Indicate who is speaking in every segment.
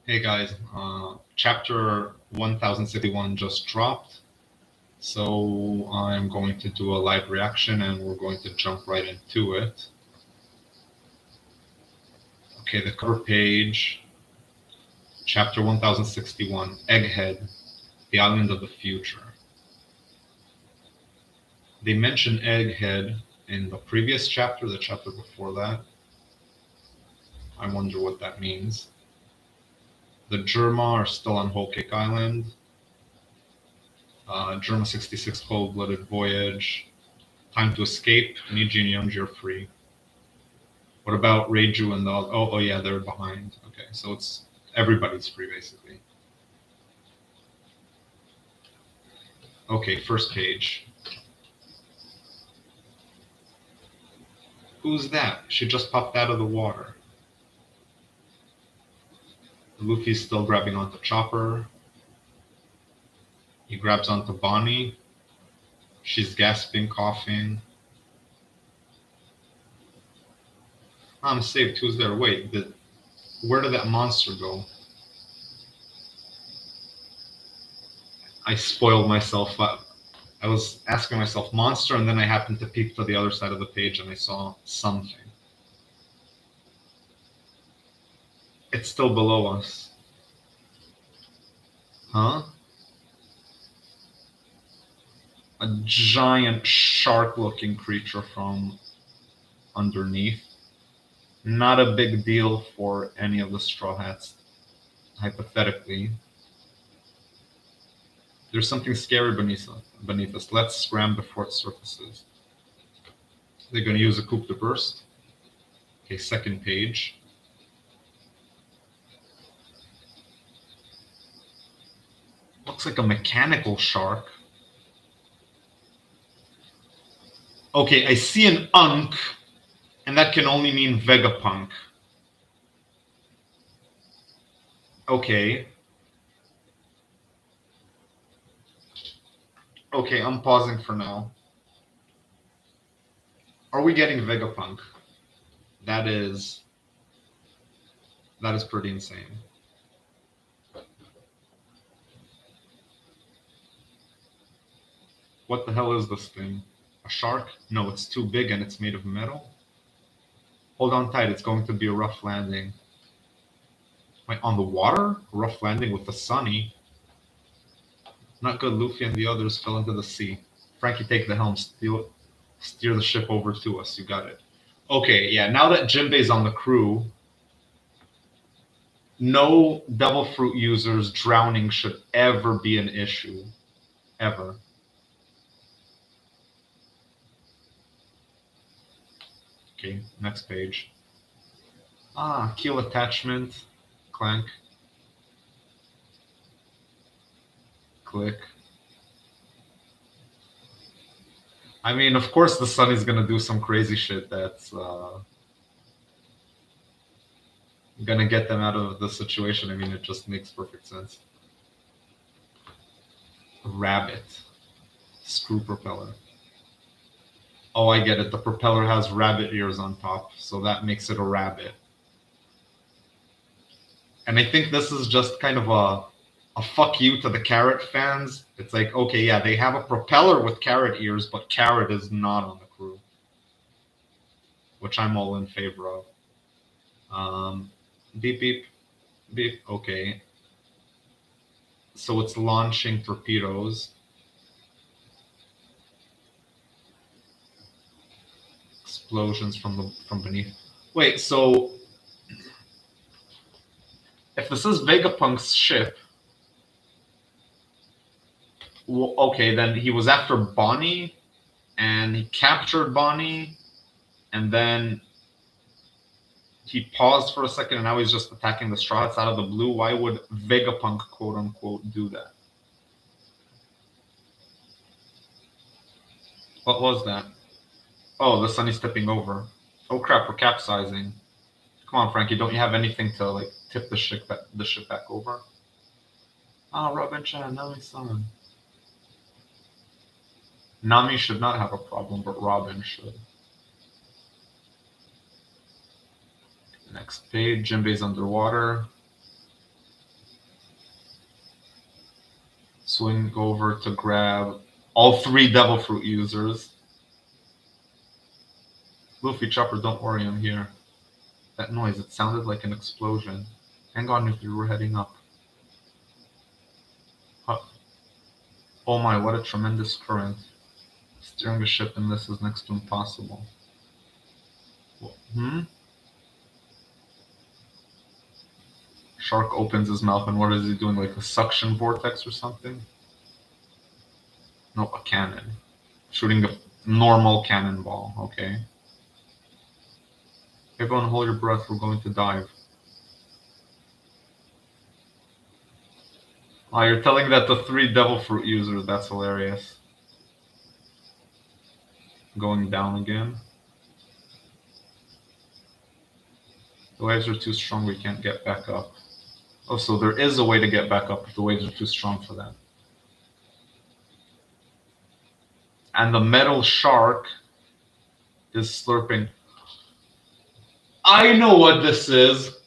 Speaker 1: Hey guys, chapter 1061 just dropped, so I'm going to do a live reaction and we're going to jump right into it. Okay, the cover page, chapter 1061, Egghead, the Island of the Future. They mention Egghead in the previous chapter, the chapter before that. I wonder what that means. The Jerma are still on Whole Cake Island. Jerma 66 Cold-Blooded Voyage. Time to escape. Niji and Yonji are free. What about Reiju and the oh yeah, they're behind. Okay, so it's everybody's free basically. Okay, first page. Who's that? She just popped out of the water. Luffy's still grabbing onto Chopper. He grabs onto Bonnie. She's gasping, coughing. I'm saved. Who's there? Wait, where did that monster go? I spoiled myself. I was asking myself monster, and then I happened to peek to the other side of the page and I saw something. It's still below us. Huh? A giant shark-looking creature from underneath. Not a big deal for any of the Straw Hats, hypothetically. There's something scary beneath us. Let's scram before it surfaces. They're going to use a coup de burst. Okay, second page. Looks like a mechanical shark. Okay, I see an Unk, and that can only mean Vegapunk. Okay. Okay, I'm pausing for now. Are we getting Vegapunk? That is pretty insane. What the hell is this thing? A shark? No, it's too big and it's made of metal. Hold on tight, it's going to be a rough landing. Wait, on the water? A rough landing with the Sunny? Not good, Luffy and the others fell into the sea. Frankie, take the helm, steer the ship over to us, you got it. Okay, yeah, now that Jinbei's on the crew, no Devil Fruit users drowning should ever be an issue. Ever. Okay, next page. Keel attachment. Clank. Click. I mean, of course the Sunny's gonna do some crazy shit that's gonna get them out of the situation. I mean, it just makes perfect sense. Rabbit. Screw propeller. Oh, I get it. The propeller has rabbit ears on top, so that makes it a rabbit. And I think this is just kind of a fuck you to the Carrot fans. It's like, okay, yeah, they have a propeller with carrot ears, but Carrot is not on the crew, which I'm all in favor of. Beep, beep, beep. Okay. So it's launching torpedoes. Explosions from beneath. Wait, so if this is Vegapunk's ship, well, okay, then he was after Bonnie, and he captured Bonnie, and then he paused for a second, and now he's just attacking the Straw Hats out of the blue. Why would Vegapunk, quote unquote, do that? What was that? Oh, the Sunny's tipping over. Oh crap, we're capsizing. Come on, Frankie, don't you have anything to like tip the ship back over? Robin-chan, Nami-san. Nami should not have a problem, but Robin should. Next page, Jinbei's underwater. Swing over to grab all 3 Devil Fruit users. Luffy, Chopper, don't worry, I'm here. That noise, it sounded like an explosion. Hang on if you were heading up. Huh. Oh my, what a tremendous current. Steering a ship in this is next to impossible. Shark opens his mouth, and what is he doing? Like a suction vortex or something? No, a cannon. Shooting a normal cannonball, okay. Everyone hold your breath, we're going to dive. Oh, you're telling that the 3 Devil Fruit users, that's hilarious. Going down again. The waves are too strong, we can't get back up. Oh, so there is a way to get back up if the waves are too strong for that. And the metal shark is slurping. I know what this is.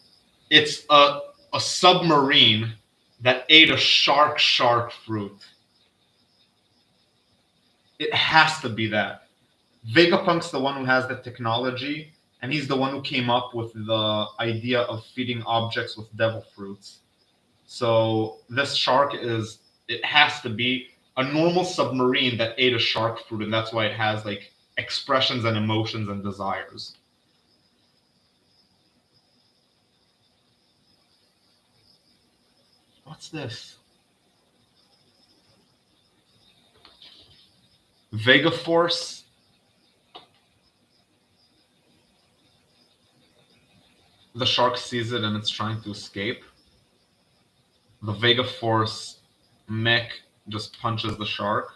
Speaker 1: It's a submarine that ate a shark fruit. It has to be that. Vegapunk's the one who has the technology, and he's the one who came up with the idea of feeding objects with devil fruits. So this shark it has to be a normal submarine that ate a shark fruit, and that's why it has like expressions and emotions and desires. What's this? Vega Force. The shark sees it and it's trying to escape. The Vega Force mech just punches the shark.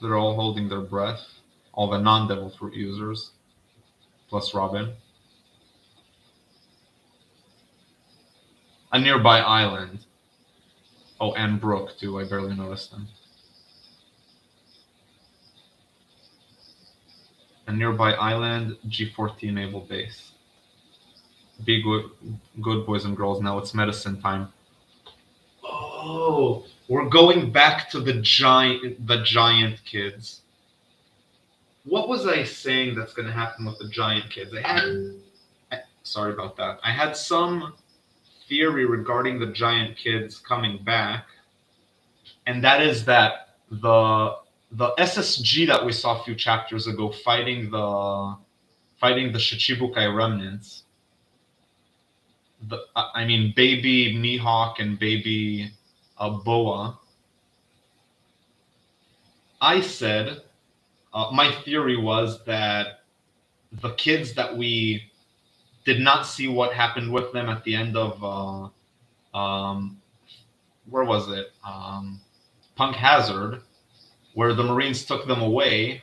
Speaker 1: They're all holding their breath. All the non-Devil Fruit users, plus Robin. A nearby island. Oh, and Brook too. I barely noticed them. A nearby island, G14 naval base. Be good boys and girls. Now it's medicine time. Oh, we're going back to the giant kids. What was I saying that's going to happen with the giant kids? Sorry about that. I had some theory regarding the giant kids coming back, and that is that the SSG that we saw a few chapters ago fighting the Shichibukai remnants. Baby Mihawk and baby Boa. I said my theory was that the kids that we did not see what happened with them at the end of where was it? Punk Hazard, where the Marines took them away,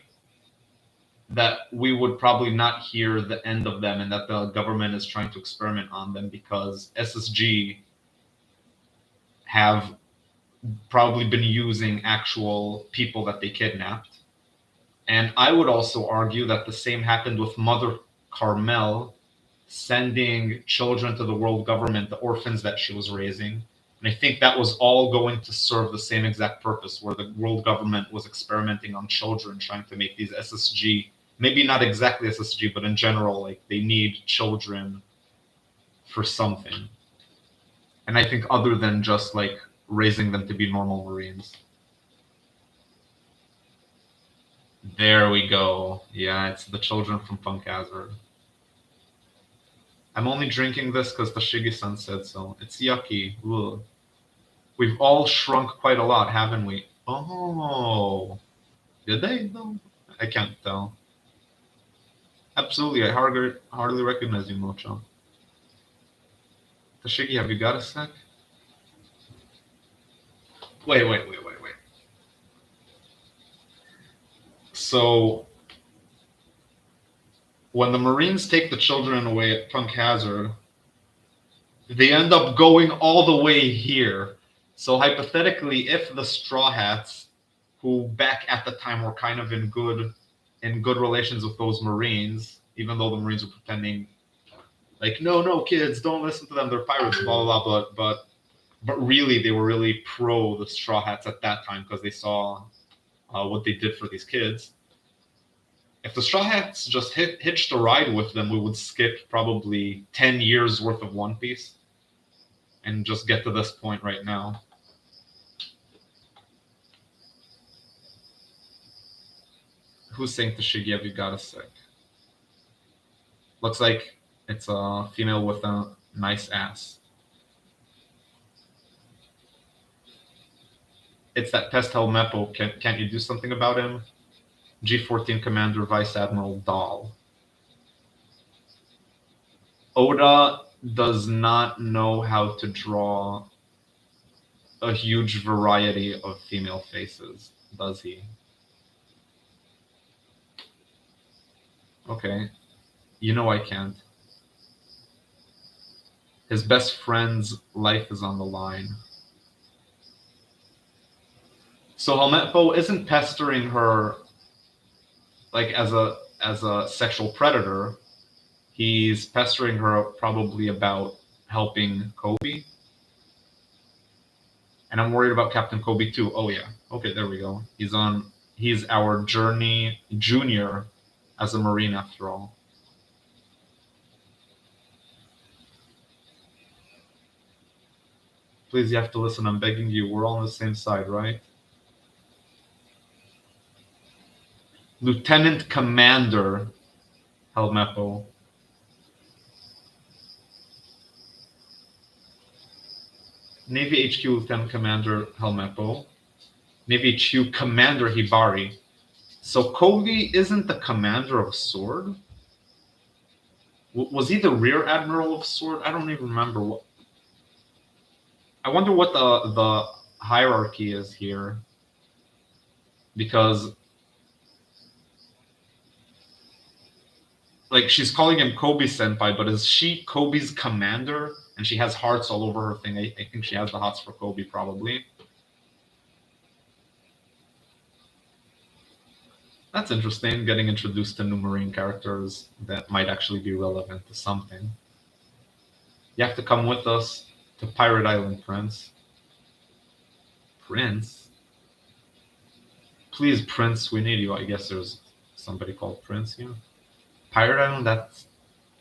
Speaker 1: that we would probably not hear the end of them, and that the government is trying to experiment on them because SSG have probably been using actual people that they kidnapped. And I would also argue that the same happened with Mother Carmel sending children to the world government, the orphans that she was raising. And I think that was all going to serve the same exact purpose, where the world government was experimenting on children, trying to make these SSG, maybe not exactly SSG, but in general, like they need children for something. And I think other than just like raising them to be normal Marines. There we go. Yeah, it's the children from Punk Hazard. I'm only drinking this because Tashigi-san said so. It's yucky. Ugh. We've all shrunk quite a lot, haven't we? Oh. Did they, though? I can't tell. Absolutely, I hardly recognize you, Mocho. Tashigi, have you got a sec? Wait. So, when the Marines take the children away at Punk Hazard, they end up going all the way here. So hypothetically, if the Straw Hats, who back at the time were kind of in good relations with those Marines, even though the Marines were pretending like, no, kids, don't listen to them. They're pirates, blah blah blah. But really, they were really pro the Straw Hats at that time because they saw what they did for these kids. If the Straw Hats just hitched a ride with them, we would skip probably 10 years worth of One Piece and just get to this point right now. Who's saying to Shigeru, you got a sec? Looks like it's a female with a nice ass. It's that pest Helmeppo. Can't you do something about him? G14 Commander Vice Admiral Dahl. Oda does not know how to draw a huge variety of female faces, does he? Okay. You know I can't. His best friend's life is on the line. So Helmeppo isn't pestering her like as a sexual predator. He's pestering her probably about helping Koby. And I'm worried about Captain Koby too. Oh yeah. Okay, there we go. He's our journey junior as a Marine after all. Please, you have to listen. I'm begging you. We're all on the same side, right? Lieutenant Commander Helmeppo. Navy HQ Lieutenant Commander Helmeppo. Navy HQ Commander Hibari. So Koby isn't the commander of Sword? Was he the rear admiral of Sword? I don't even remember what. I wonder what the hierarchy is here, because like she's calling him Koby senpai, but is she Koby's commander? And she has hearts all over her thing. I think she has the hots for Koby probably. That's interesting, getting introduced to new Marine characters that might actually be relevant to something. You have to come with us to Pirate Island, Prince. Prince? Please, Prince, we need you. I guess there's somebody called Prince here. Pirate Island, that's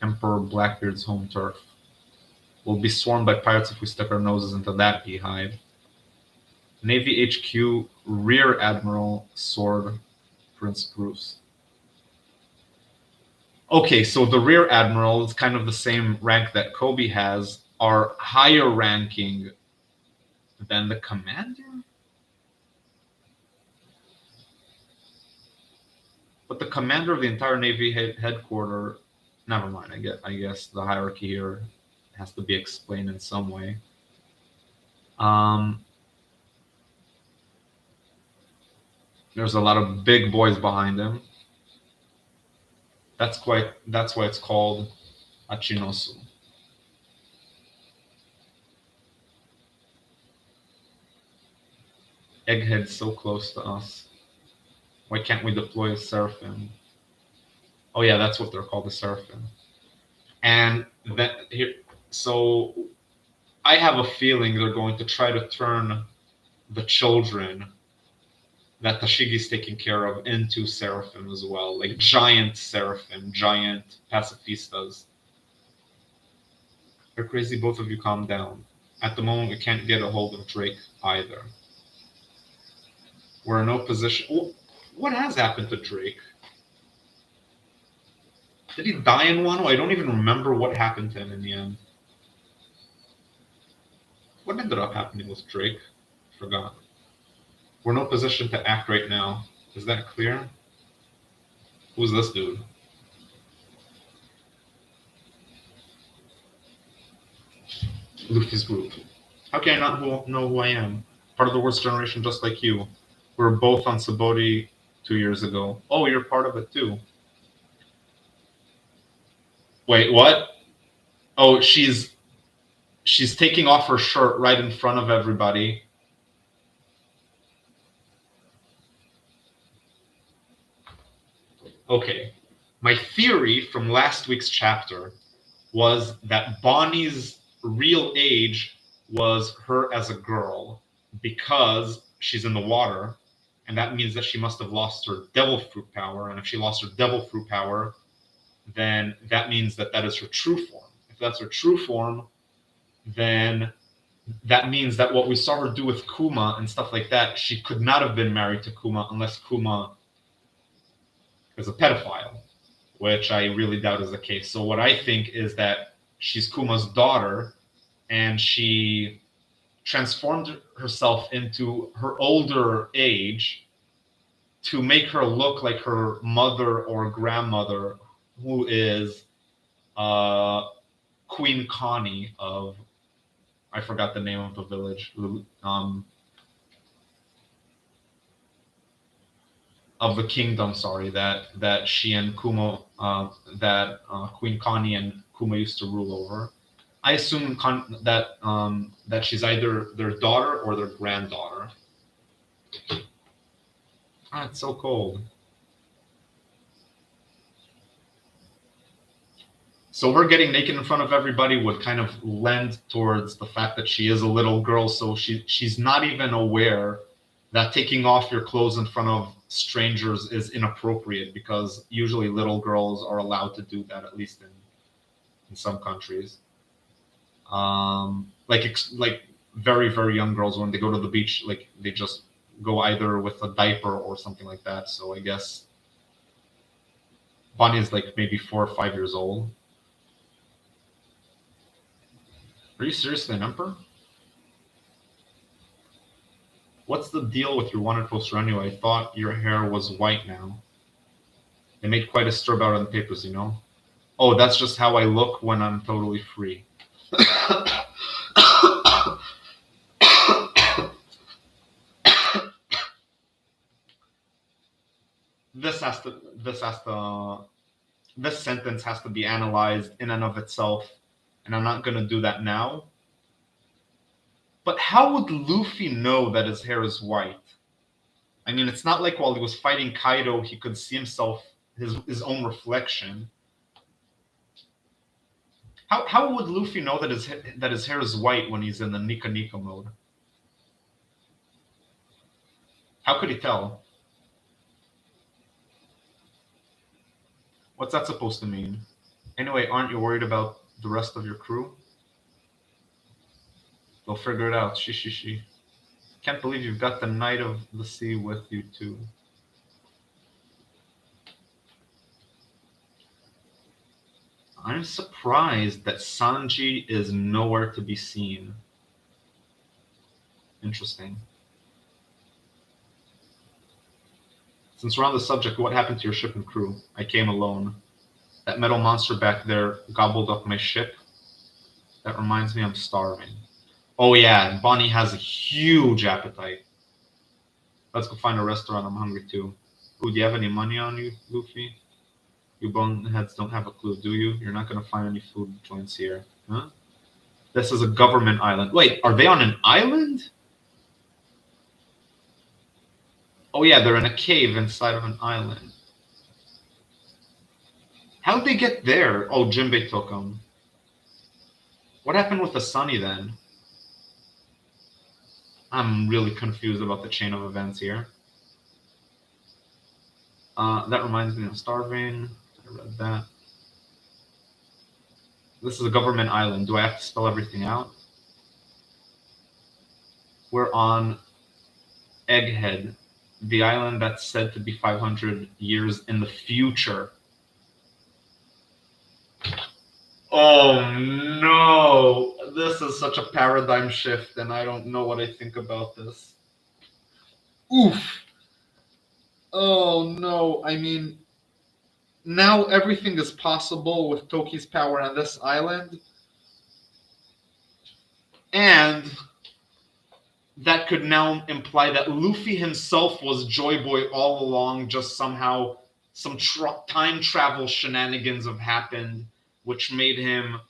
Speaker 1: Emperor Blackbeard's home turf. We'll be swarmed by pirates if we stick our noses into that beehive. Navy HQ, Rear Admiral, Sword, Prince Bruce. Okay, so the Rear Admiral is kind of the same rank that Koby has, are higher ranking than the commander? But the commander of the entire Navy headquarters, never mind, I guess the hierarchy here has to be explained in some way. There's a lot of big boys behind him. That's why it's called Achinosu. Egghead's so close to us. Why can't we deploy a Seraphim? Oh yeah, that's what they're called, the Seraphim. And then here, so I have a feeling they're going to try to turn the children that Tashigi's taking care of into Seraphim as well, like giant Seraphim, giant pacifistas. You're crazy, both of you calm down. At the moment, we can't get a hold of Drake either. We're in no position. What has happened to Drake? Did he die in Wano? I don't even remember what happened to him in the end. What ended up happening with Drake? Forgot. We're in no position to act right now. Is that clear? Who's this dude? Luffy's group. How can I not know who I am? Part of the worst generation just like you. We were both on Saboti 2 years ago. Oh, you're part of it too. Wait, what? Oh, she's taking off her shirt right in front of everybody. Okay. My theory from last week's chapter was that Bonnie's real age was her as a girl because she's in the water, and that means that she must have lost her devil fruit power. And if she lost her devil fruit power, then that means that that is her true form. If that's her true form, then that means that what we saw her do with Kuma and stuff like that, she could not have been married to Kuma unless Kuma is a pedophile, which I really doubt is the case. So what I think is that she's Kuma's daughter, and she transformed herself into her older age to make her look like her mother or grandmother, who is Queen Connie of, I forgot the name of the village, of the kingdom. Sorry, that she and Kuma, Queen Connie and Kuma used to rule over. I assume that she's either their daughter or their granddaughter. Ah, it's so cold. So her getting naked in front of everybody would kind of lend towards the fact that she is a little girl, so she's not even aware that taking off your clothes in front of strangers is inappropriate, because usually little girls are allowed to do that, at least in some countries. Like very very young girls, when they go to the beach, like they just go either with a diaper or something like that. So I guess Bonnie is like maybe 4 or 5 years old. Are you seriously an emperor? What's the deal with your wanted poster anyway? I thought your hair was white now. They made quite a stir about it in the papers, you know? Oh, that's just how I look when I'm totally free. this has to this has to this sentence has to be analyzed in and of itself, and I'm not gonna do that now. But how would Luffy know that his hair is white? I mean, it's not like while he was fighting Kaido, he could see himself, his own reflection. How would Luffy know that his hair is white when he's in the Nika Nika mode? How could he tell? What's that supposed to mean? Anyway, aren't you worried about the rest of your crew? They'll figure it out. She. Can't believe you've got the Knight of the Sea with you too. I'm surprised that Sanji is nowhere to be seen. Interesting. Since we're on the subject, what happened to your ship and crew? I came alone. That metal monster back there gobbled up my ship. That reminds me I'm starving. Oh yeah, Bonnie has a huge appetite. Let's go find a restaurant. I'm hungry too. Ooh, do you have any money on you, Luffy? You boneheads don't have a clue, do you? You're not gonna find any food joints here. Huh? This is a government island. Wait, are they on an island? Oh yeah, they're in a cave inside of an island. How did they get there? Oh, Jinbei took them. What happened with the Sunny then? I'm really confused about the chain of events here. That reminds me of starving. I read that. This is a government island. Do I have to spell everything out? We're on Egghead, the island that's said to be 500 years in the future. Oh no! This is such a paradigm shift, and I don't know what I think about this. Oof! Oh no, I mean, now everything is possible with Toki's power on this island. And that could now imply that Luffy himself was Joy Boy all along, just somehow some time travel shenanigans have happened, which made him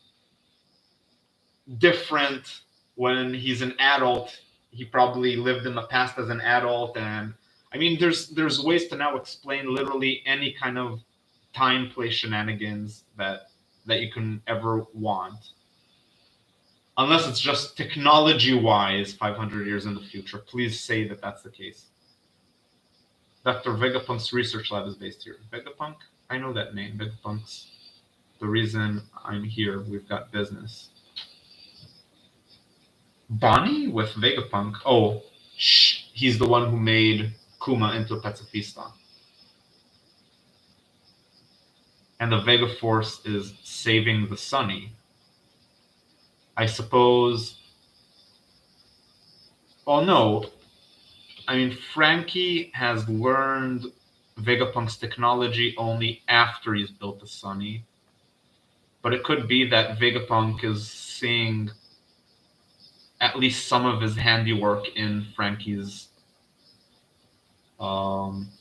Speaker 1: different when he's an adult. He probably lived in the past as an adult, and I mean, there's ways to now explain literally any kind of time play shenanigans that that you can ever want. Unless it's just technology-wise 500 years in the future. Please say that that's the case. Dr. Vegapunk's research lab is based here. Vegapunk? I know that name. Vegapunk's the reason I'm here. We've got business. Bonnie with Vegapunk? Oh, he's the one who made Kuma into a pacifista. And the Vega Force is saving the Sunny. I suppose... Oh no. I mean, Frankie has learned Vegapunk's technology only after he's built the Sunny. But it could be that Vegapunk is seeing at least some of his handiwork in Frankie's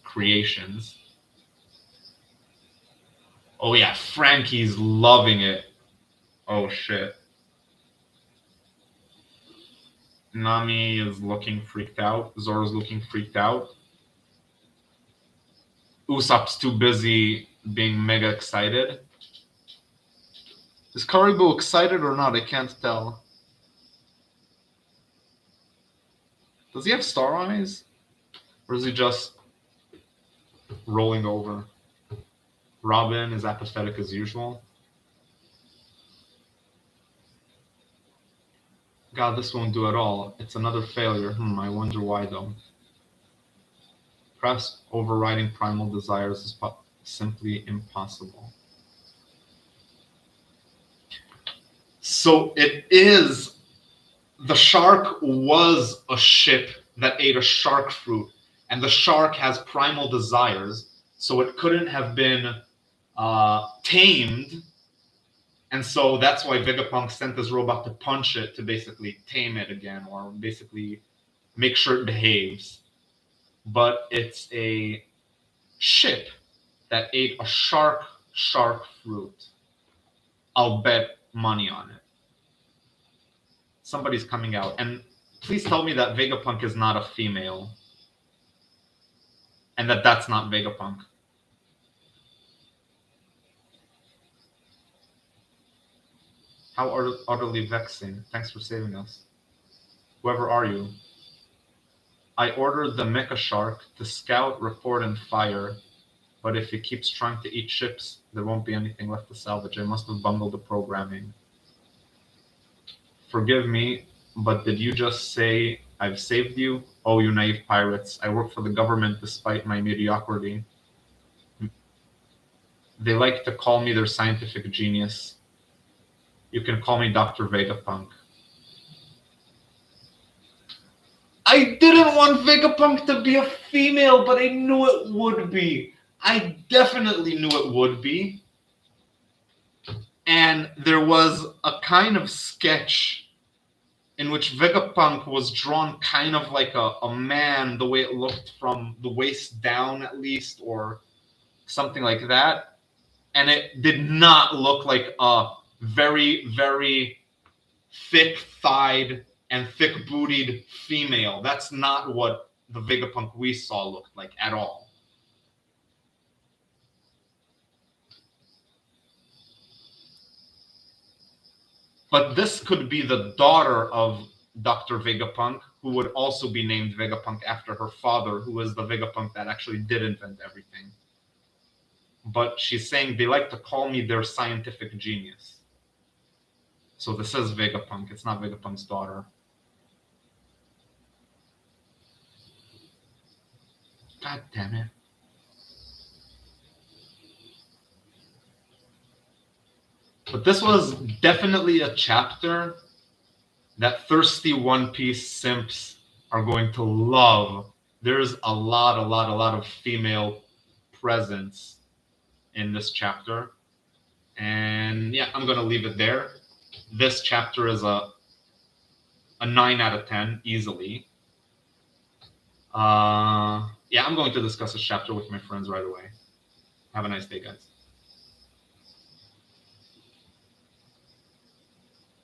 Speaker 1: creations. Oh yeah, Frankie's loving it. Oh shit. Nami is looking freaked out. Zoro's looking freaked out. Usopp's too busy being mega excited. Is Karibo excited or not? I can't tell. Does he have star eyes? Or is he just rolling over? Robin is apathetic as usual. God, this won't do at all. It's another failure. I wonder why though. Perhaps overriding primal desires is simply impossible. So it is... The shark was a ship that ate a shark fruit, and the shark has primal desires, so it couldn't have been tamed, and so that's why Vegapunk sent this robot to punch it to basically tame it again, or basically make sure it behaves. But it's a ship that ate a shark fruit. I'll bet money on it. Somebody's coming out. And please tell me that Vegapunk is not a female. And that that's not Vegapunk. How utterly vexing. Thanks for saving us. Whoever are you? I ordered the Mecha Shark to scout, report, and fire. But if he keeps trying to eat ships, there won't be anything left to salvage. I must have bungled the programming. Forgive me, but did you just say I've saved you? Oh, you naive pirates. I work for the government despite my mediocrity. They like to call me their scientific genius. You can call me Dr. Vegapunk. I didn't want Vegapunk to be a female, but I knew it would be. I definitely knew it would be. And there was a kind of sketch in which Vegapunk was drawn kind of like a man, the way it looked from the waist down at least, or something like that. And it did not look like a very, very thick-thighed and thick-bootied female. That's not what the Vegapunk we saw looked like at all. But this could be the daughter of Dr. Vegapunk, who would also be named Vegapunk after her father, who is the Vegapunk that actually did invent everything. But she's saying they like to call me their scientific genius. So this is Vegapunk. It's not Vegapunk's daughter. God damn it. But this was definitely a chapter that thirsty One Piece simps are going to love. There's a lot of female presence in this chapter. And yeah, I'm going to leave it there. This chapter is a 9 out of 10, easily. Yeah, I'm going to discuss this chapter with my friends right away. Have a nice day, guys.